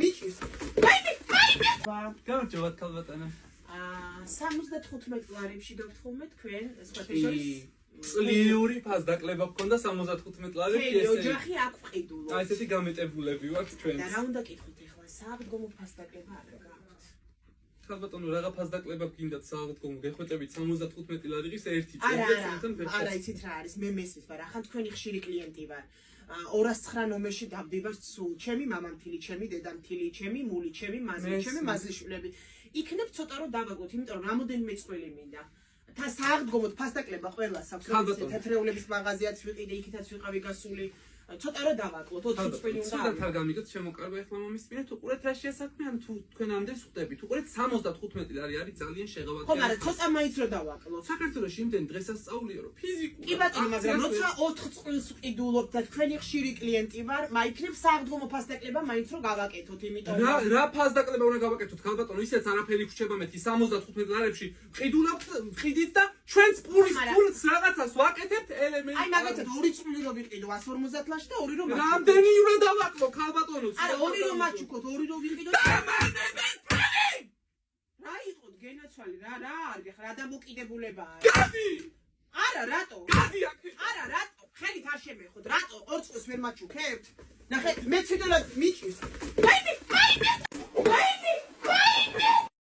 მიჭის. გამარჯობათ ქალბატონო. 75 ლარებში გაგთხოვნეთ თქვენ სხვათა შორის წლიური ფასდაკლება გქონდა 75 ლარებში ესე. ოჯახი აქ ვყიდულობთ. აი ესეთი გამეტებულები ვართ ჩვენ. და რა უნდა გითხოთ ახლა სააღდგომო ფასდაკლება არ გაქვთ. ქალბატონო რაღა ფასდაკლება გინდათ სააღდგომო გეხვეწებით 75 ლარი ღირს ერთი წელი. არა იცით რა არის მე მესმის ვარ ახლა თქვენი ხშირი კლიენტი ვარ. 209 ნომერში დავდივარ სულ ჩემი მამამთილი ჩემი დედამთილი ჩემი მული ჩემი მაზლი ჩემი მაზლიშვილები იქნებ ცოტა რომ დავაგოთ იმიტომ რომ რამოდენიმე წველი მინდა თა სააღდგომოდ ფასდაკლება ყველას აქვს თეთრეულების მაღაზიაც ვიყიდე იქითაც ვიყავი გასული ცოტა რომ დავაკლოთ 20 წველი უნდა სულად არ გამიგოთ შემოკარვა ახლა მომისმინეთ უყურეთ რა შეასაქმე ან თუ თქვენ ამდენს ხვდებით უყურეთ 75 ლარი არის ძალიან შეღავათი ხო მაგრამ ცოტა მაინც რომ დავაკლოთ საქართველოში იმდენ დღესასწაულია რომ ფიზიკურად კი ბატონო მაგრამ როცა 4 წელს ვყიდულობ და თქვენი ხშირი კლიენტი ვარ მაიქნებ სააღდგომო ფასდაკლება მაინც რომ გავაკეთოთ იმიტომ რა ფასდაკლება უნდა გავაკეთოთ ქალბატონო ისეც არაფერი გრჩება მეთი 75 ლარებში ვყიდით და ჩვენს პულს რაღაცას ვაკეთებთ ელემენტი აი მაგათაც 2 წელი რომ ვიყიდო 150 ლარში და 2 რომ რამდენი უნდა დავაკლო ქალბატონო არა 2 რომ მაჩუქოთ 2 რომ ვიყიდო რა იყო გენაცვალი რა არის ხა რა დამოკიდებულებაა გადი არა რატო გადი აქ არა რატო ხელით არ შემეხოთ რატო 2 წელს ვერ მაჩუქებთ ნახე მე ციტულად მიჭვის აი